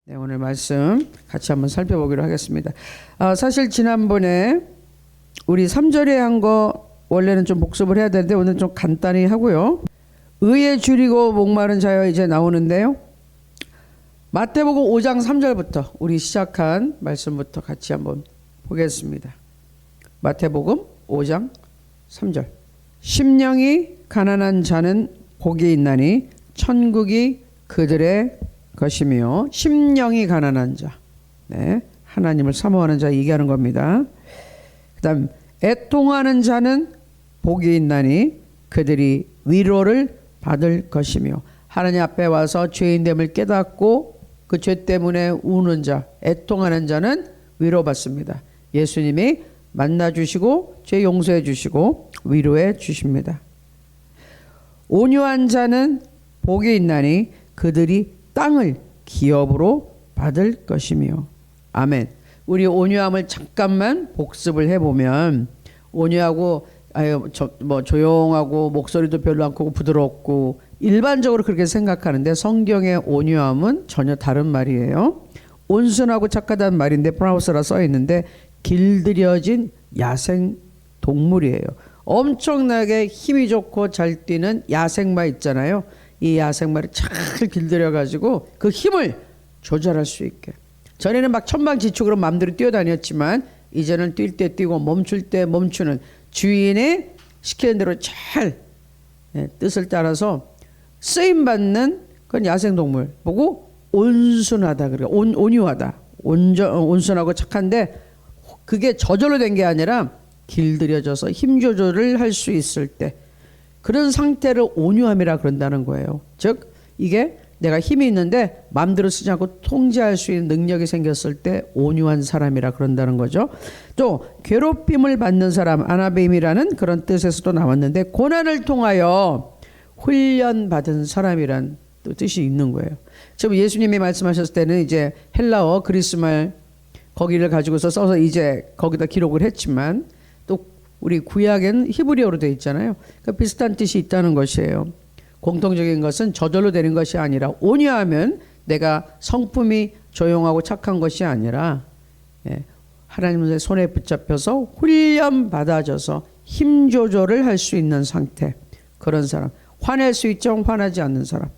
네, 오늘 말씀 같이 한번 살펴보기로 하겠습니다. 사실 지난번에 우리 3절에 한 거 원래는 좀 복습을 해야 되는데 오늘 좀 간단히 하고요. 의에 줄이고 목마른 자여 이제 나오는데요. 마태복음 5장 3절부터 우리 시작한 말씀부터 같이 한번 보겠습니다. 마태복음 5장 3절. 심령이 가난한 자는 복이 있나니 천국이 그들의 것이며, 심령이 가난한 자, 네, 하나님을 사모하는 자 얘기하는 겁니다. 그 다음 애통하는 자는 복이 있나니 그들이 위로를 받을 것이며, 하나님 앞에 와서 죄인됨을 깨닫고 그 죄 때문에 우는 자, 애통하는 자는 위로받습니다. 예수님이 만나주시고 죄 용서해 주시고 위로해 주십니다. 온유한 자는 복이 있나니 그들이 땅을 기업으로 받을 것이며. 아멘. 우리 온유함을 잠깐만 복습을 해보면, 온유하고 조용하고 목소리도 별로 않고 부드럽고 일반적으로 그렇게 생각하는데, 성경의 온유함은 전혀 다른 말이에요. 온순하고 착하다는 말인데 프라우스라 써 있는데 길들여진 야생 동물이에요. 엄청나게 힘이 좋고 잘 뛰는 야생마 있잖아요. 이 야생마를 잘 길들여 가지고 그 힘을 조절할 수 있게. 전에는 막 천방지축으로 마음대로 뛰어다녔지만 이제는 뛸 때 뛰고 멈출 때 멈추는, 주인의 시키는 대로 잘 뜻을 따라서 쓰임받는 그런 야생동물 보고 온순하다, 그래. 온유하다, 온순하고 착한데, 그게 저절로 된 게 아니라 길들여져서 힘 조절을 할 수 있을 때, 그런 상태를 온유함이라 그런다는 거예요. 즉 이게 내가 힘이 있는데 마음대로 쓰지 않고 통제할 수 있는 능력이 생겼을 때 온유한 사람이라 그런다는 거죠. 또 괴롭힘을 받는 사람, 아나베임이라는 그런 뜻에서도 나왔는데, 고난을 통하여 훈련받은 사람이란 또 뜻이 있는 거예요. 지금 예수님이 말씀하셨을 때는 이제 헬라어, 그리스말 거기를 가지고서 써서 이제 거기다 기록을 했지만, 또 우리 구약에는 히브리어로 되어 있잖아요. 그러니까 비슷한 뜻이 있다는 것이에요. 공통적인 것은 저절로 되는 것이 아니라, 온유하면 내가 성품이 조용하고 착한 것이 아니라 하나님의 손에 붙잡혀서 훈련받아져서 힘 조절을 할 수 있는 상태, 그런 사람. 화낼 수 있죠. 화나지 않는 사람.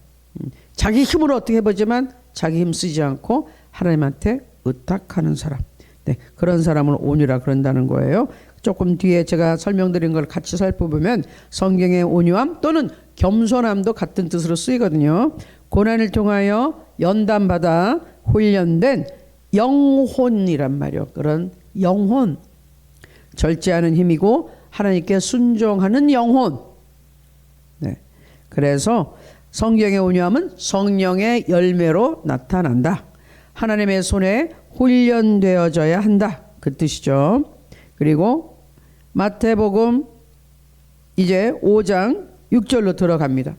자기 힘으로 어떻게 해보지만 자기 힘 쓰지 않고 하나님한테 의탁하는 사람. 네, 그런 사람을 온유라 그런다는 거예요. 조금 뒤에 제가 설명드린 걸 같이 살펴보면 성경의 온유함 또는 겸손함도 같은 뜻으로 쓰이거든요. 고난을 통하여 연단받아 훈련된 영혼이란 말이요. 그런 영혼, 절제하는 힘이고 하나님께 순종하는 영혼. 네, 그래서 성경의 온유함은 성령의 열매로 나타난다. 하나님의 손에 훈련되어져야 한다, 그 뜻이죠. 그리고 마태복음 이제 5장 6절로 들어갑니다.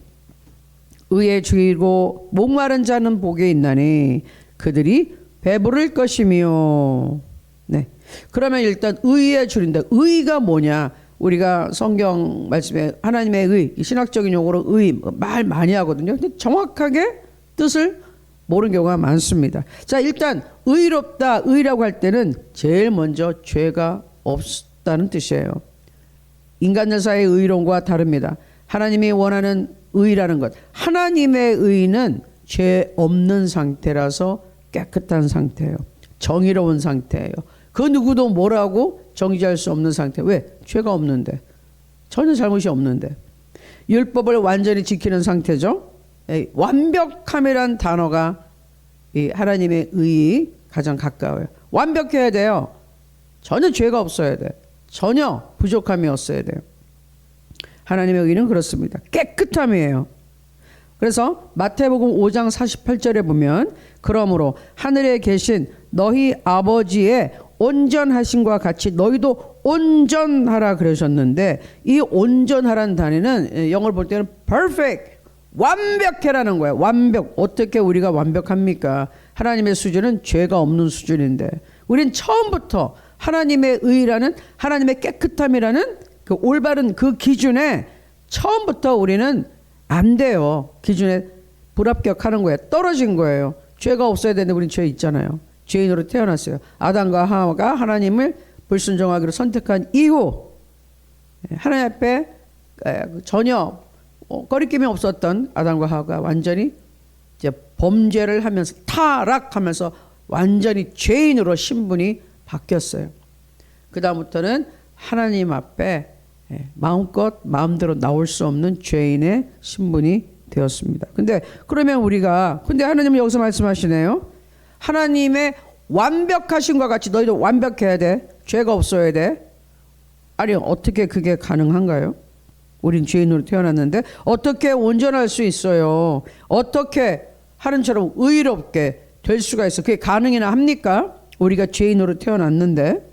의에 줄이고 목마른 자는 복이 있나니 그들이 배부를 것이며. 네, 그러면 일단 의에 줄인다. 의가 뭐냐? 우리가 성경 말씀에 하나님의 의, 신학적인 용어로 의 말 많이 하거든요. 근데 정확하게 뜻을 모르는 경우가 많습니다. 자, 일단 의롭다, 의라고 할 때는 제일 먼저 죄가 없다는 뜻이에요. 인간 역사의 의론과 다릅니다. 하나님이 원하는 의라는 것, 하나님의 의는 죄 없는 상태라서 깨끗한 상태예요. 정의로운 상태예요. 그 누구도 뭐라고 정지할 수 없는 상태. 왜? 죄가 없는데, 전혀 잘못이 없는데. 율법을 완전히 지키는 상태죠. 완벽함이란 단어가 이 하나님의 의에 가장 가까워요. 완벽해야 돼요. 전혀 죄가 없어야 돼. 전혀 부족함이 없어야 돼요. 하나님의 의는 그렇습니다. 깨끗함이에요. 그래서 마태복음 5장 48절에 보면, 그러므로 하늘에 계신 너희 아버지의 온전하심과 같이 너희도 온전하라 그러셨는데, 이 온전하라는 단위는 영어를 볼 때는 perfect, 완벽해라는 거예요. 완벽. 어떻게 우리가 완벽합니까? 하나님의 수준은 죄가 없는 수준인데, 우린 처음부터 하나님의 의라는, 하나님의 깨끗함이라는 그 올바른 그 기준에 처음부터 우리는 안 돼요. 기준에 불합격하는 거예요. 떨어진 거예요. 죄가 없어야 되는데 우린 죄 있잖아요. 죄인으로 태어났어요. 아담과 하와가 하나님을 불순종하기로 선택한 이후 하나님 앞에 전혀 거리낌이 없었던 아담과 하와가 완전히 이제 범죄를 하면서 타락하면서 완전히 죄인으로 신분이 바뀌었어요. 그 다음부터는 하나님 앞에 마음껏 마음대로 나올 수 없는 죄인의 신분이 되었습니다. 근데 하나님은 여기서 말씀하시네요. 하나님의 완벽하신과 같이 너희도 완벽해야 돼. 죄가 없어야 돼. 아니 어떻게 그게 가능한가요? 우린 죄인으로 태어났는데 어떻게 온전할 수 있어요? 어떻게 하나님처럼 의롭게 될 수가 있어? 그게 가능이나 합니까? 우리가 죄인으로 태어났는데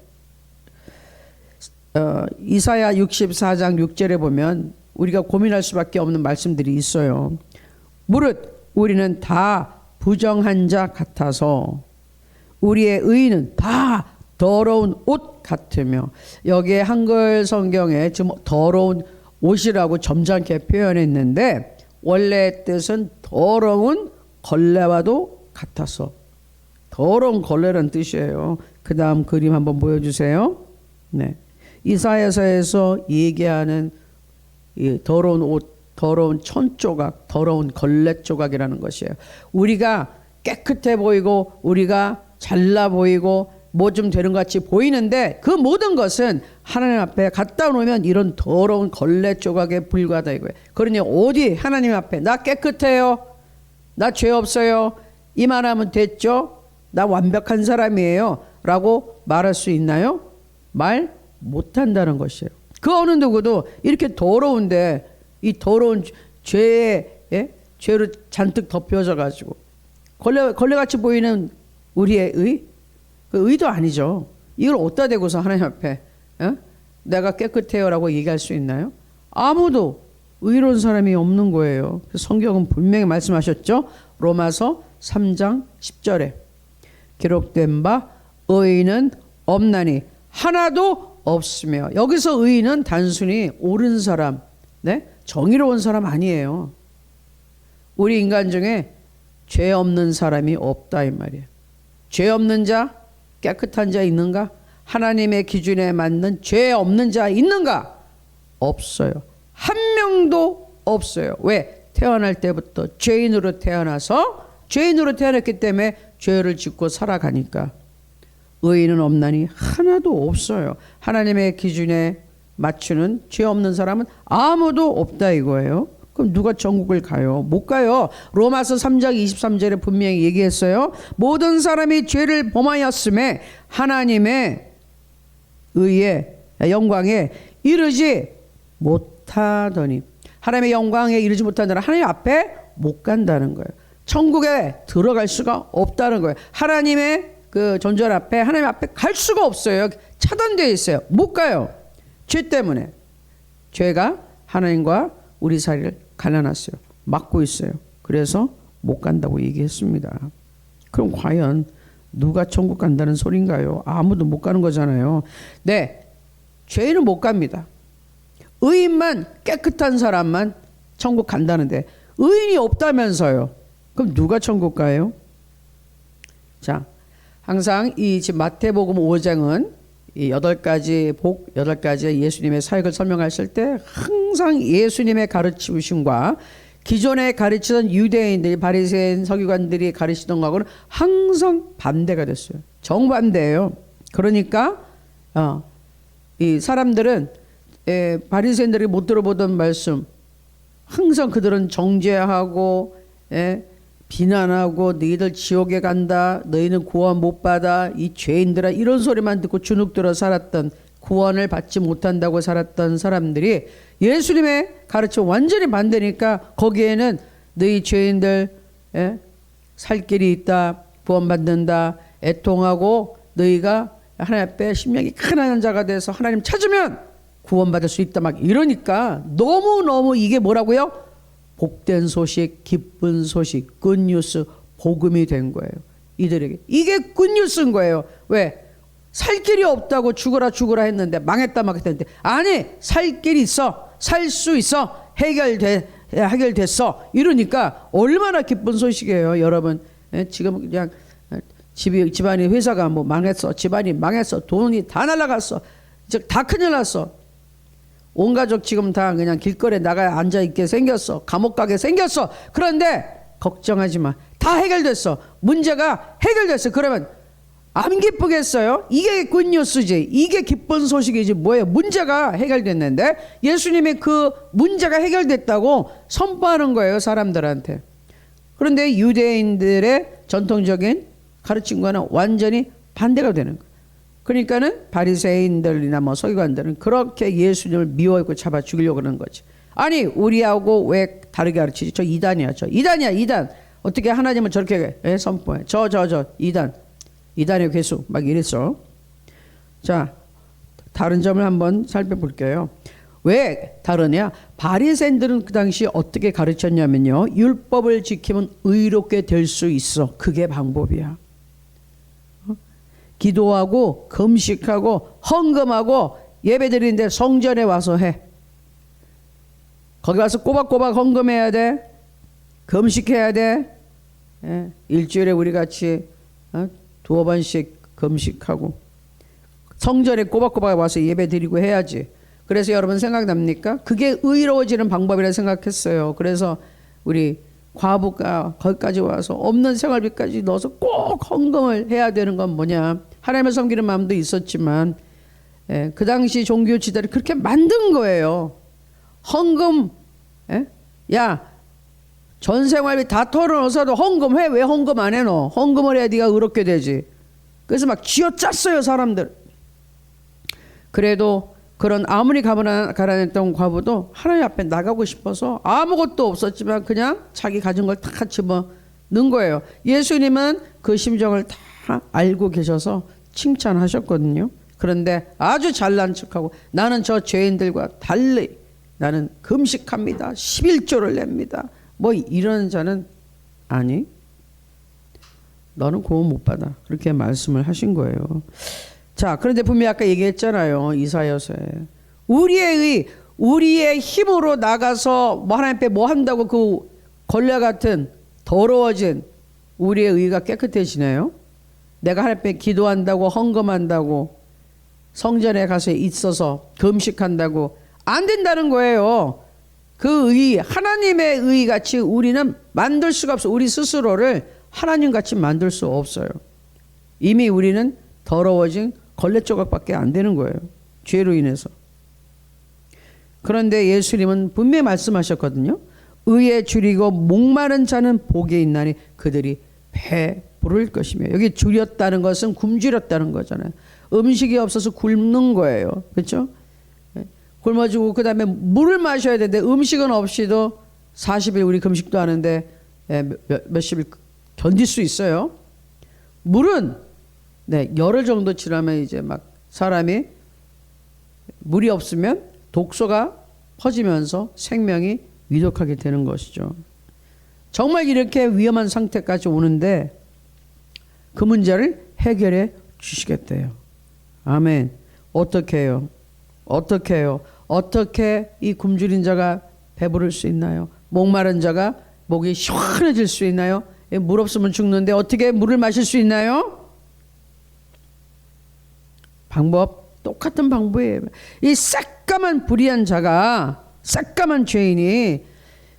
이사야 64장 6절에 보면 우리가 고민할 수밖에 없는 말씀들이 있어요. 무릇 우리는 다 부정한 자 같아서 우리의 의는 다 더러운 옷 같으며, 여기에 한글 성경에 지금 더러운 옷이라고 점잖게 표현했는데 원래 뜻은 더러운 걸레와도 같아서, 더러운 걸레라는 뜻이에요. 그 다음 그림 한번 보여주세요. 네. 이사야서에서 얘기하는 이 더러운 옷, 더러운 천조각, 더러운 걸레 조각이라는 것이에요. 우리가 깨끗해 보이고 우리가 잘나 보이고 뭐 좀 되는 것 같이 보이는데 그 모든 것은 하나님 앞에 갖다 놓으면 이런 더러운 걸레 조각에 불과하다 이거예요. 그러니 어디 하나님 앞에 나 깨끗해요, 나 죄 없어요, 이만하면 됐죠, 나 완벽한 사람이에요 라고 말할 수 있나요? 말 못한다는 것이에요. 그 어느 누구도 이렇게 더러운데 이 더러운 죄로 잔뜩 덮여져 가지고 걸레같이 보이는 우리의 그 의도 아니죠. 이걸 어디다 대고서 하나님 앞에 내가 깨끗해요 라고 얘기할 수 있나요? 아무도 의로운 사람이 없는 거예요. 성경은 분명히 말씀하셨죠. 로마서 3장 10절에 기록된 바 의인은 없나니 하나도 없으며, 여기서 의인은 단순히 옳은 사람, 네? 정의로운 사람 아니에요. 우리 인간 중에 죄 없는 사람이 없다 이 말이에요. 죄 없는 자, 깨끗한 자 있는가? 하나님의 기준에 맞는 죄 없는 자 있는가? 없어요. 한 명도 없어요. 왜? 태어날 때부터 죄인으로 태어났기 때문에 죄를 짓고 살아가니까. 의인은 없나니 하나도 없어요. 하나님의 기준에 맞추는 죄 없는 사람은 아무도 없다 이거예요. 그럼 누가 천국을 가요? 못 가요. 로마서 3장 23절에 분명히 얘기했어요. 모든 사람이 죄를 범하였음에 하나님의 의에 영광에 이르지 못하더니, 하나님의 영광에 이르지 못한다는 하나님 앞에 못 간다는 거예요. 천국에 들어갈 수가 없다는 거예요. 하나님의 그 존재 앞에, 하나님 앞에 갈 수가 없어요. 차단되어 있어요. 못 가요. 죄 때문에. 죄가 하나님과 우리 사이를 갈라놨어요. 막고 있어요. 그래서 못 간다고 얘기했습니다. 그럼 과연 누가 천국 간다는 소린가요? 아무도 못 가는 거잖아요. 네, 죄인은 못 갑니다. 의인만, 깨끗한 사람만 천국 간다는데 의인이 없다면서요. 그럼 누가 천국 가요? 자, 항상 이 지금 마태복음 5장은 이 8가지 예수님의 사역을 설명하실 때 항상 예수님의 가르치심과 기존에 가르치던 유대인들이, 바리새인 서기관들이 가르치던 거하고는 항상 반대가 됐어요. 정반대예요. 그러니까 이 사람들은 바리새인들이 못 들어보던 말씀, 항상 그들은 정죄하고 비난하고 너희들 지옥에 간다, 너희는 구원 못 받아, 이 죄인들아, 이런 소리만 듣고 주눅들어 살았던, 구원을 받지 못한다고 살았던 사람들이 예수님의 가르침 완전히 반대니까 거기에는 너희 죄인들 살 길이 있다, 구원받는다, 애통하고 너희가 하나님 앞에 심령이 큰 자가 돼서 하나님 찾으면 구원받을 수 있다 막 이러니까 너무너무 이게 뭐라고요? 복된 소식, 기쁜 소식, 굿뉴스, 복음이 된 거예요. 이들에게 이게 굿뉴스인 거예요. 왜? 살 길이 없다고 죽어라 했는데, 망했다 했는데, 아니 살 길이 있어, 살 수 있어, 해결됐어 이러니까 얼마나 기쁜 소식이에요. 여러분, 지금 그냥 집안이 회사가 뭐 망했어, 집안이 망했어, 돈이 다 날라갔어, 이제 다 큰일 났어. 온 가족 지금 다 그냥 길거리에 나가 앉아 있게 생겼어, 감옥 가게 생겼어. 그런데 걱정하지 마, 다 해결됐어. 문제가 해결됐어. 그러면 안 기쁘겠어요? 이게 굿뉴스지, 이게 기쁜 소식이지. 뭐예요? 문제가 해결됐는데 예수님이 그 문제가 해결됐다고 선포하는 거예요, 사람들한테. 그런데 유대인들의 전통적인 가르침과는 완전히 반대가 되는 거예요. 그러니까는 바리새인들이나 뭐 서기관들은 그렇게 예수님을 미워하고 잡아 죽이려고 그러는 거지. 아니, 우리하고 왜 다르게 가르치지? 저 이단이야, 저 이단이야, 이단. 어떻게 하나님을 저렇게 선포해? 저 이단, 이단의 괴수 막 이랬어. 자, 다른 점을 한번 살펴볼게요. 왜 다르냐? 바리새인들은 그 당시 어떻게 가르쳤냐면요, 율법을 지키면 의롭게 될 수 있어. 그게 방법이야. 기도하고 금식하고 헌금하고 예배드리는데 성전에 와서 해. 거기 가서 꼬박꼬박 헌금해야 돼. 금식해야 돼. 일주일에 우리 같이 두어 번씩 금식하고 성전에 꼬박꼬박 와서 예배드리고 해야지. 그래서 여러분 생각납니까? 그게 의로워지는 방법이라 생각했어요. 그래서 우리 과부가 거기까지 와서 없는 생활비까지 넣어서 꼭 헌금을 해야 되는 건 뭐냐? 하나님을 섬기는 마음도 있었지만 그 당시 종교 지도를 그렇게 만든 거예요. 헌금, 야, 전 생활비 다 털어넣어서도 헌금해. 왜 헌금 안 해 너? 헌금을 해야 네가 의롭게 되지. 그래서 막 쥐어짰어요, 사람들. 그래도 그런 아무리 가난했던 과부도 하나님 앞에 나가고 싶어서 아무것도 없었지만 그냥 자기 가진 걸 다 집어넣은 거예요. 예수님은 그 심정을 다 알고 계셔서 칭찬하셨거든요. 그런데 아주 잘난 척하고 나는 저 죄인들과 달리 나는 금식합니다, 11조를 냅니다, 뭐 이런 자는 아니, 너는 구원 못 받아, 그렇게 말씀을 하신 거예요. 자, 그런데 분명히 아까 얘기했잖아요, 이사야서에 우리의 힘으로 나가서 뭐 하나님 앞에 뭐 한다고 그 걸레 같은 더러워진 우리의 의가 깨끗해지나요? 내가 하나님 앞에 기도한다고, 헌금한다고, 성전에 가서 있어서 금식한다고 안 된다는 거예요. 그 의, 하나님의 의 같이 우리는 만들 수가 없어. 우리 스스로를 하나님 같이 만들 수 없어요. 이미 우리는 더러워진 걸레 조각밖에 안 되는 거예요, 죄로 인해서. 그런데 예수님은 분명히 말씀하셨거든요. 의에 줄이고 목마른 자는 복이 있나니 그들이 배부를 것이며. 여기 줄였다는 것은 굶주렸다는 거잖아요. 음식이 없어서 굶는 거예요, 그렇죠? 굶어지고 그 다음에 물을 마셔야 되는데 음식은 없이도 40일 우리 금식도 하는데 몇십일 견딜 수 있어요. 물은 열흘 정도 지나면 이제 막 사람이 물이 없으면 독소가 퍼지면서 생명이 위독하게 되는 것이죠. 정말 이렇게 위험한 상태까지 오는데 그 문제를 해결해 주시겠대요. 아멘. 어떻게 해요? 어떻게 해요? 어떻게 이 굶주린 자가 배부를 수 있나요? 목마른 자가 목이 시원해질 수 있나요? 물 없으면 죽는데 어떻게 물을 마실 수 있나요? 방법 똑같은 방법이에요. 이 새까만 불의한 자가, 새까만 죄인이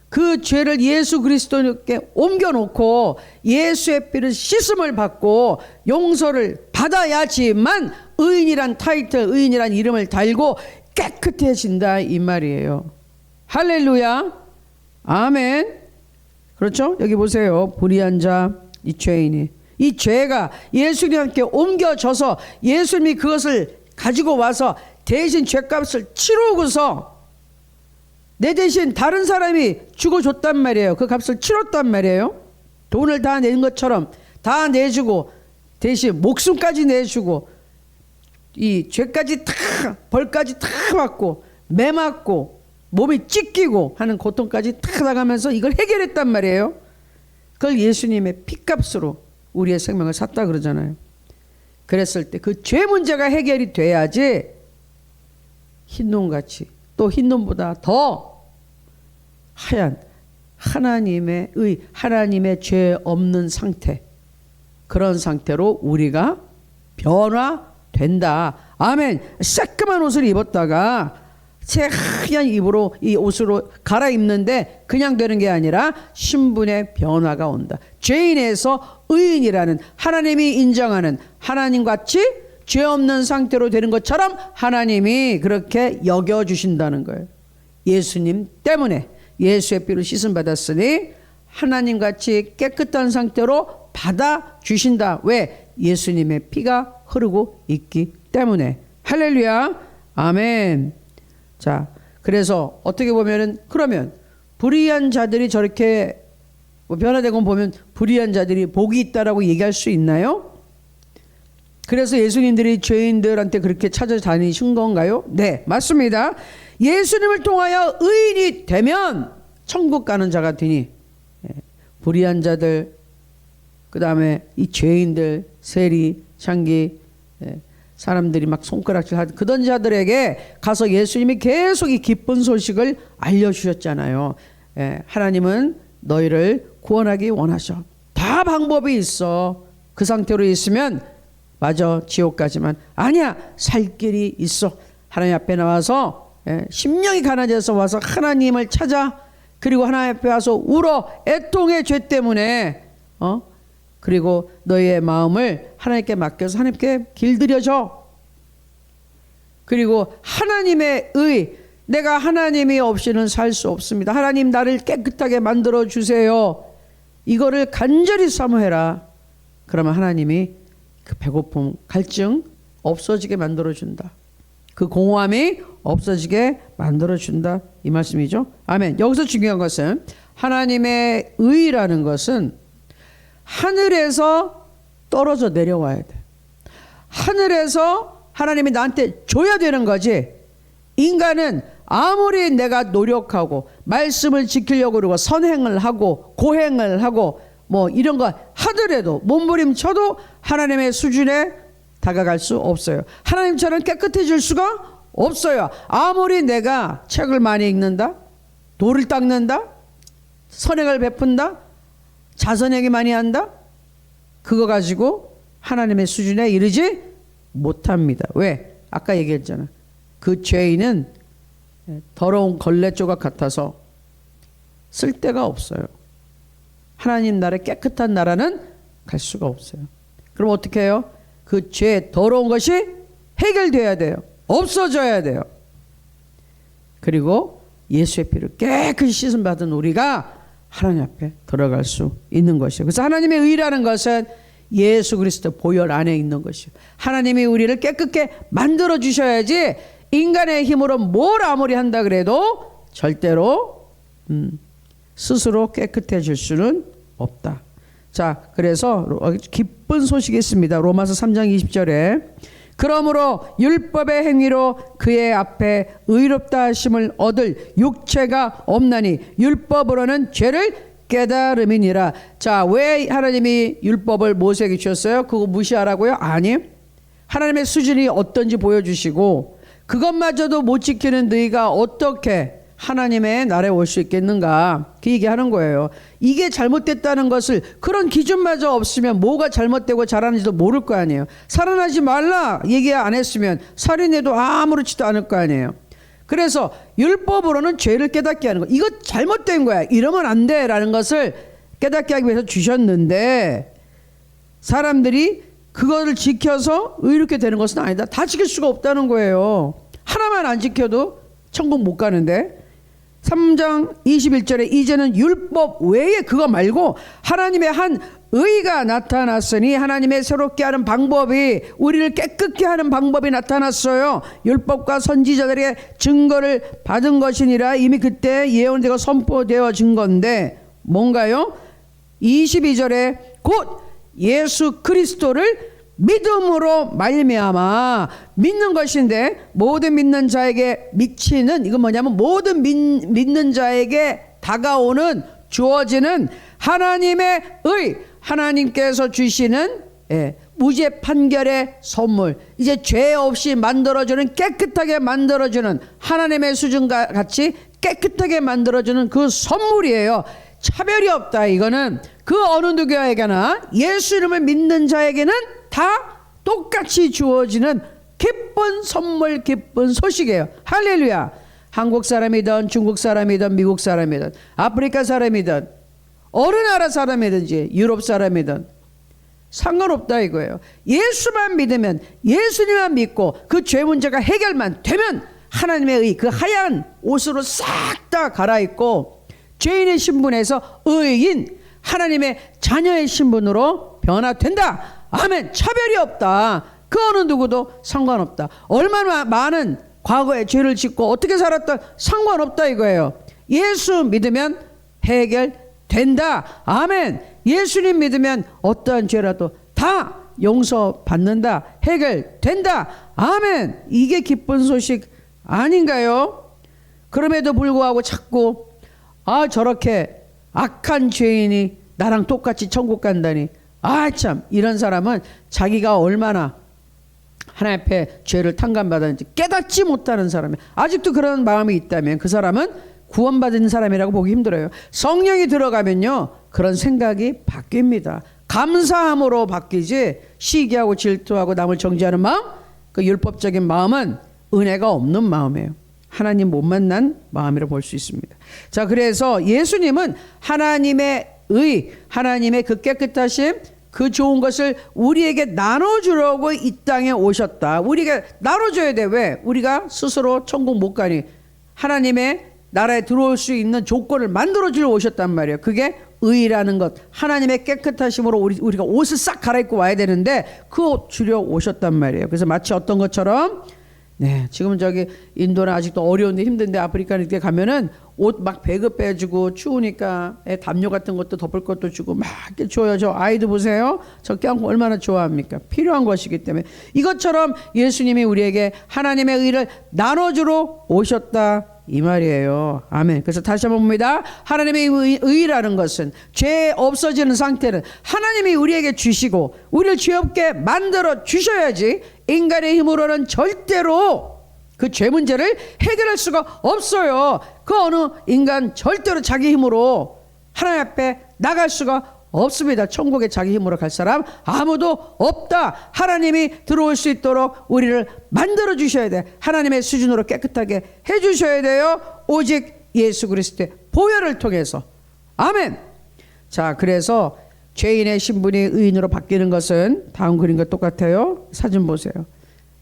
그 죄를 예수 그리스도께 옮겨놓고 예수의 피를 씻음을 받고 용서를 받아야지만 의인이란 타이틀, 의인이란 이름을 달고 깨끗해진다 이 말이에요. 할렐루야, 아멘. 그렇죠? 여기 보세요. 불의한 자, 이 죄인이, 이 죄가 예수님께 옮겨져서 예수님이 그것을 가지고 와서 대신 죄값을 치르고서 내 대신 다른 사람이 죽어줬단 말이에요. 그 값을 치렀단 말이에요. 돈을 다 낸 것처럼 다 내주고 대신 목숨까지 내주고 이 죄까지 다, 벌까지 다 받고 매 맞고 몸이 찢기고 하는 고통까지 다 나가면서 이걸 해결했단 말이에요. 그걸 예수님의 피값으로 우리의 생명을 샀다 그러잖아요. 그랬을 때 그 죄 문제가 해결이 돼야지 흰눈같이, 또 흰눈보다 더 하얀 하나님의 의, 하나님의 죄 없는 상태, 그런 상태로 우리가 변화된다. 아멘. 새까만 옷을 입었다가 새하얀 이 옷으로 갈아입는데 그냥 되는 게 아니라 신분의 변화가 온다. 죄인에서 의인이라는, 하나님이 인정하는, 하나님같이 죄 없는 상태로 되는 것처럼 하나님이 그렇게 여겨주신다는 거예요. 예수님 때문에 예수의 피로 씻음 받았으니 하나님같이 깨끗한 상태로 받아주신다. 왜? 예수님의 피가 흐르고 있기 때문에. 할렐루야. 아멘. 자, 그래서 어떻게 보면은, 그러면 불의한 자들이 저렇게 변화된 건 보면 불의한 자들이 복이 있다라고 얘기할 수 있나요? 그래서 예수님들이 죄인들한테 그렇게 찾아다니신 건가요? 네, 맞습니다. 예수님을 통하여 의인이 되면 천국 가는 자가 되니, 불의한 자들, 그 다음에 이 죄인들, 세리, 창기, 사람들이 막 손가락질 하던 그런 자들에게 가서 예수님이 계속 이 기쁜 소식을 알려주셨잖아요. 하나님은 너희를 구원하기 원하셔. 다 방법이 있어. 그 상태로 있으면 맞아, 지옥 가지만 아니야, 살 길이 있어. 하나님 앞에 나와서 심령이 가난해서 와서 하나님을 찾아. 그리고 하나님 앞에 와서 울어. 애통의 죄 때문에 그리고 너희의 마음을 하나님께 맡겨서 하나님께 길들여줘. 그리고 하나님의 의, 내가 하나님이 없이는 살 수 없습니다. 하나님 나를 깨끗하게 만들어 주세요. 이거를 간절히 사모해라. 그러면 하나님이 그 배고픔, 갈증 없어지게 만들어 준다. 그 공허함이 없어지게 만들어 준다. 이 말씀이죠. 아멘. 여기서 중요한 것은 하나님의 의라는 것은 하늘에서 떨어져 내려와야 돼. 하늘에서 하나님이 나한테 줘야 되는 거지. 인간은 아무리 내가 노력하고 말씀을 지키려고 그러고 선행을 하고 고행을 하고 뭐 이런 거 하더라도 몸부림쳐도 하나님의 수준에 다가갈 수 없어요. 하나님처럼 깨끗해질 수가 없어요. 아무리 내가 책을 많이 읽는다, 돌을 닦는다, 선행을 베푼다, 자선행위 많이 한다, 그거 가지고 하나님의 수준에 이르지 못합니다. 왜? 아까 얘기했잖아. 그 죄인은 더러운 걸레 조각 같아서 쓸데가 없어요. 하나님 나라의 깨끗한 나라는 갈 수가 없어요. 그럼 어떻게 해요? 그 죄 더러운 것이 해결돼야 돼요. 없어져야 돼요. 그리고 예수의 피로 깨끗이 씻음 받은 우리가 하나님 앞에 들어갈 수 있는 것이에요. 그래서 하나님의 의라는 것은 예수 그리스도 보혈 안에 있는 것이에요. 하나님이 우리를 깨끗게 만들어 주셔야지 인간의 힘으로 뭘 아무리 한다 그래도 절대로 스스로 깨끗해질 수는 없다. 자, 그래서 기쁜 소식이 있습니다. 로마서 3장 20절에 그러므로 율법의 행위로 그의 앞에 의롭다 하심을 얻을 육체가 없나니 율법으로는 죄를 깨달음이니라. 자, 왜 하나님이 율법을 모세에게 주셨어요? 그거 무시하라고요? 아니, 하나님의 수준이 어떤지 보여주시고 그것마저도 못 지키는 너희가 어떻게 하나님의 나라에 올 수 있겠는가, 그 얘기하는 거예요. 이게 잘못됐다는 것을, 그런 기준마저 없으면 뭐가 잘못되고 잘하는지도 모를 거 아니에요. 살인하지 말라 얘기 안 했으면 살인해도 아무렇지도 않을 거 아니에요. 그래서 율법으로는 죄를 깨닫게 하는 거, 이거 잘못된 거야, 이러면 안 돼 라는 것을 깨닫게 하기 위해서 주셨는데, 사람들이 그거를 지켜서 의롭게 되는 것은 아니다. 다 지킬 수가 없다는 거예요. 하나만 안 지켜도 천국 못 가는데. 3장 21절에 이제는 율법 외에 그거 말고 하나님의 한 의가 나타났으니, 하나님의 새롭게 하는 방법이, 우리를 깨끗게 하는 방법이 나타났어요. 율법과 선지자들의 증거를 받은 것이니라. 이미 그때 예언되고 선포되어진 건데 뭔가요? 22절에 곧 예수 그리스도를 믿음으로 말미암아, 믿는 것인데 모든 믿는 자에게 미치는, 이건 뭐냐면 모든 믿는 자에게 다가오는, 주어지는 하나님의 의, 하나님께서 주시는 무죄 판결의 선물, 이제 죄 없이 만들어주는, 깨끗하게 만들어주는, 하나님의 수준과 같이 깨끗하게 만들어주는 그 선물이에요. 차별이 없다. 이거는 그 어느 누구에게나 예수 이름을 믿는 자에게는 다 똑같이 주어지는 기쁜 선물, 기쁜 소식이에요. 할렐루야. 한국 사람이든 중국 사람이든 미국 사람이든 아프리카 사람이든 어느 나라 사람이든지 유럽 사람이든 상관없다 이거예요. 예수만 믿으면, 예수님만 믿고 그 죄 문제가 해결만 되면 하나님의 의, 그 하얀 옷으로 싹 다 갈아입고 죄인의 신분에서 의인, 하나님의 자녀의 신분으로 변화된다. 아멘. 차별이 없다. 그 어느 누구도 상관없다. 얼마나 많은 과거에 죄를 짓고 어떻게 살았다 상관없다 이거예요. 예수 믿으면 해결된다. 아멘. 예수님 믿으면 어떠한 죄라도 다 용서받는다. 해결된다. 아멘. 이게 기쁜 소식 아닌가요? 그럼에도 불구하고 자꾸 저렇게 악한 죄인이 나랑 똑같이 천국 간다니, 참 이런 사람은 자기가 얼마나 하나님 앞에 죄를 탕감받았는지 깨닫지 못하는 사람이, 아직도 그런 마음이 있다면 그 사람은 구원받은 사람이라고 보기 힘들어요. 성령이 들어가면요 그런 생각이 바뀝니다. 감사함으로 바뀌지 시기하고 질투하고 남을 정죄하는 마음, 그 율법적인 마음은 은혜가 없는 마음이에요. 하나님 못 만난 마음이라고 볼 수 있습니다. 자, 그래서 예수님은 하나님의 의, 하나님의 그 깨끗하심, 그 좋은 것을 우리에게 나눠주려고 이 땅에 오셨다. 우리가 나눠줘야 돼. 왜? 우리가 스스로 천국 못 가니 하나님의 나라에 들어올 수 있는 조건을 만들어주려 오셨단 말이에요. 그게 의라는 것, 하나님의 깨끗하심으로 우리가 옷을 싹 갈아입고 와야 되는데 그 옷 주려 오셨단 말이에요. 그래서 마치 어떤 것처럼, 네, 지금은 저기 인도는 아직도 어려운데 힘든데 아프리카 이렇게 가면은 옷 막 배급 빼주고 추우니까 담요 같은 것도 덮을 것도 주고 막 이렇게 줘요. 저 아이도 보세요. 저 껴안고 얼마나 좋아합니까? 필요한 것이기 때문에 이것처럼 예수님이 우리에게 하나님의 의를 나눠주러 오셨다 이 말이에요. 아멘. 그래서 다시 한번 봅니다. 하나님의 의라는 것은 죄 없어지는 상태는 하나님이 우리에게 주시고 우리를 죄 없게 만들어 주셔야지 인간의 힘으로는 절대로 그 죄 문제를 해결할 수가 없어요. 그 어느 인간 절대로 자기 힘으로 하나님 앞에 나갈 수가 없습니다. 천국에 자기 힘으로 갈 사람 아무도 없다. 하나님이 들어올 수 있도록 우리를 만들어 주셔야 돼. 하나님의 수준으로 깨끗하게 해 주셔야 돼요. 오직 예수 그리스도의 보혈을 통해서. 아멘. 자, 그래서 죄인의 신분이 의인으로 바뀌는 것은 다음 그림과 똑같아요. 사진 보세요.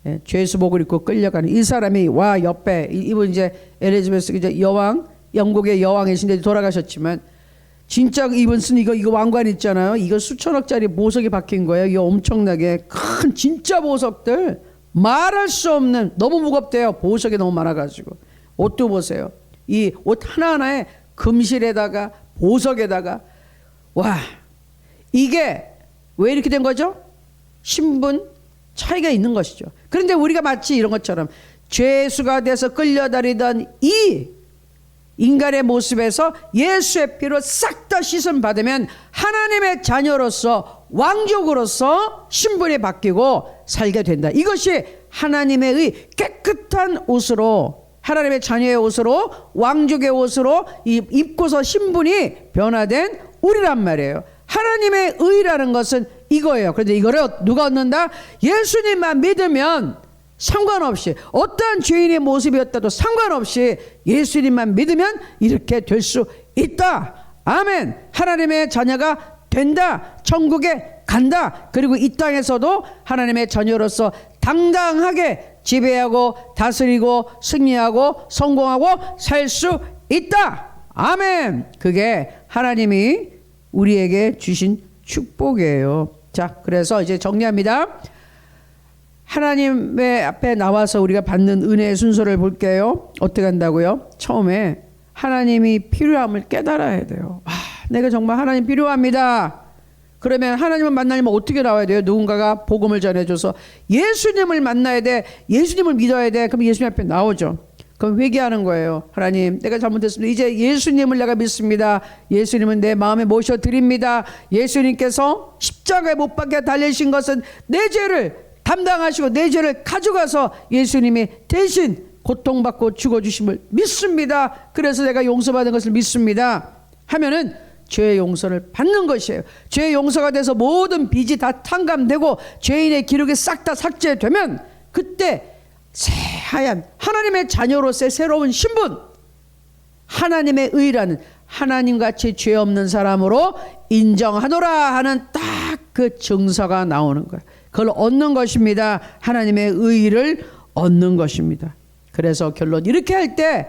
예, 죄수복을 입고 끌려가는 이 사람이 와 옆에 이분 이제 엘리자베스 이제 여왕, 영국의 여왕이신데 돌아가셨지만 진짜 이분 쓴 이거 왕관 있잖아요. 이거 수천억짜리 보석이 박힌 거예요. 이거 엄청나게 큰 진짜 보석들, 말할 수 없는, 너무 무겁대요. 보석이 너무 많아가지고. 옷도 보세요. 이 옷 하나하나에 금실에다가 보석에다가, 와, 이게 왜 이렇게 된 거죠? 신분 차이가 있는 것이죠. 그런데 우리가 마치 이런 것처럼 죄수가 돼서 끌려다니던 이 인간의 모습에서 예수의 피로 싹 다 씻음 받으면 하나님의 자녀로서, 왕족으로서 신분이 바뀌고 살게 된다. 이것이 하나님의 의 깨끗한 옷으로, 하나님의 자녀의 옷으로, 왕족의 옷으로 입고서 신분이 변화된 우리란 말이에요. 하나님의 의라는 것은 이거예요. 그런데 이거를 누가 얻는다? 예수님만 믿으면 상관없이, 어떠한 죄인의 모습이었다도 상관없이 예수님만 믿으면 이렇게 될 수 있다. 아멘. 하나님의 자녀가 된다. 천국에 간다. 그리고 이 땅에서도 하나님의 자녀로서 당당하게 지배하고 다스리고 승리하고 성공하고 살 수 있다. 아멘. 그게 하나님이 우리에게 주신 축복이에요. 자, 그래서 이제 정리합니다. 하나님의 앞에 나와서 우리가 받는 은혜의 순서를 볼게요. 어떻게 한다고요? 처음에 하나님이 필요함을 깨달아야 돼요. 내가 정말 하나님 필요합니다. 그러면 하나님을 만나려면 어떻게 나와야 돼요? 누군가가 복음을 전해줘서 예수님을 만나야 돼. 예수님을 믿어야 돼. 그럼 예수님 앞에 나오죠. 그럼 회개하는 거예요. 하나님, 내가 잘못했습니다. 이제 예수님을 내가 믿습니다. 예수님은 내 마음에 모셔드립니다. 예수님께서 십자가에 못 박혀 달리신 것은 내 죄를 담당하시고 내 죄를 가져가서 예수님이 대신 고통받고 죽어주심을 믿습니다. 그래서 내가 용서받은 것을 믿습니다. 하면은 죄의 용서를 받는 것이에요. 죄의 용서가 돼서 모든 빚이 다 탕감되고 죄인의 기록이 싹 다 삭제되면 그때 새하얀 하나님의 자녀로서의 새로운 신분, 하나님의 의라는 하나님같이 죄 없는 사람으로 인정하노라 하는 딱 그 증서가 나오는 거예요. 그걸 얻는 것입니다. 하나님의 의를 얻는 것입니다. 그래서 결론 이렇게 할 때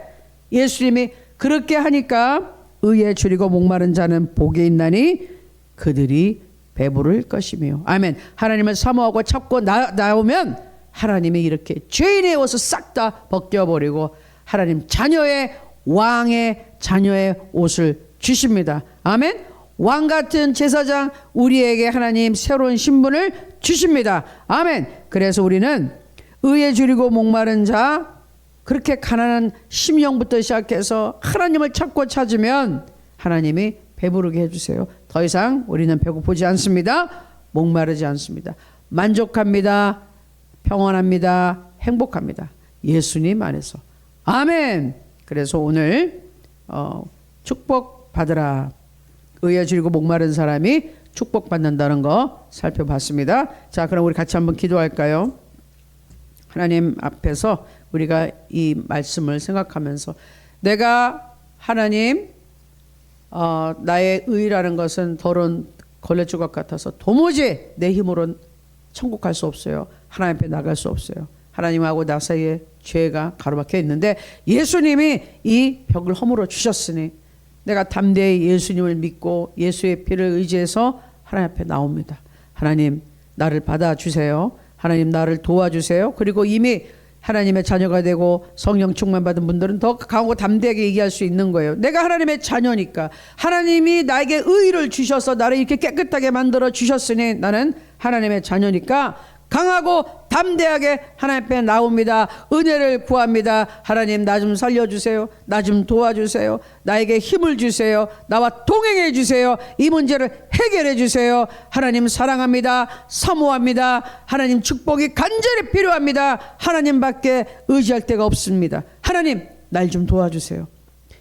예수님이 그렇게 하니까 의에 줄이고 목마른 자는 복이 있나니 그들이 배부를 것이며. 아멘. 하나님을 사모하고 찾고 나오면 하나님이 이렇게 죄인의 옷을 싹 다 벗겨버리고 하나님 자녀의 왕의 자녀의 옷을 주십니다. 아멘. 왕 같은 제사장 우리에게 하나님 새로운 신분을 주십니다. 아멘. 그래서 우리는 의에 줄이고 목마른 자, 그렇게 가난한 심령부터 시작해서 하나님을 찾고 찾으면 하나님이 배부르게 해주세요. 더 이상 우리는 배고프지 않습니다. 목마르지 않습니다. 만족합니다. 평안합니다. 행복합니다. 예수님 안에서. 아멘. 그래서 오늘 축복 받으라. 의에 줄이고 목마른 사람이 축복받는다는 거 살펴봤습니다. 자, 그럼 우리 같이 한번 기도할까요? 하나님 앞에서 우리가 이 말씀을 생각하면서 내가 하나님 나의 의라는 것은 더러운 걸레조각 같아서 도무지 내 힘으로는 천국 갈 수 없어요. 하나님 앞에 나갈 수 없어요. 하나님하고 나 사이에 죄가 가로막혀 있는데 예수님이 이 벽을 허물어 주셨으니 내가 담대히 예수님을 믿고 예수의 피를 의지해서 하나님 앞에 나옵니다. 하나님 나를 받아주세요. 하나님 나를 도와주세요. 그리고 이미 하나님의 자녀가 되고 성령 충만 받은 분들은 더 강하고 담대하게 얘기할 수 있는 거예요. 내가 하나님의 자녀니까 하나님이 나에게 의를 주셔서 나를 이렇게 깨끗하게 만들어 주셨으니 나는 하나님의 자녀니까 강하고 담대하게 하나님 앞에 나옵니다. 은혜를 구합니다. 하나님 나 좀 살려주세요. 나 좀 도와주세요. 나에게 힘을 주세요. 나와 동행해 주세요. 이 문제를 해결해 주세요. 하나님 사랑합니다. 사모합니다. 하나님 축복이 간절히 필요합니다. 하나님밖에 의지할 데가 없습니다. 하나님 날 좀 도와주세요.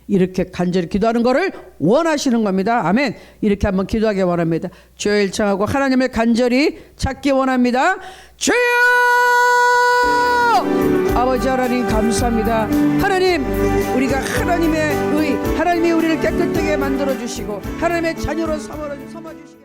이렇게 간절히 기도하는 것을 원하시는 겁니다. 아멘. 이렇게 한번 기도하기 원합니다. 주여 일창하고 하나님을 간절히 찾기 원합니다. 주여! 아버지 하나님 감사합니다. 하나님 우리가 하나님의 의, 하나님이 우리를 깨끗하게 만들어 주시고 하나님의 자녀로 삼아 주시고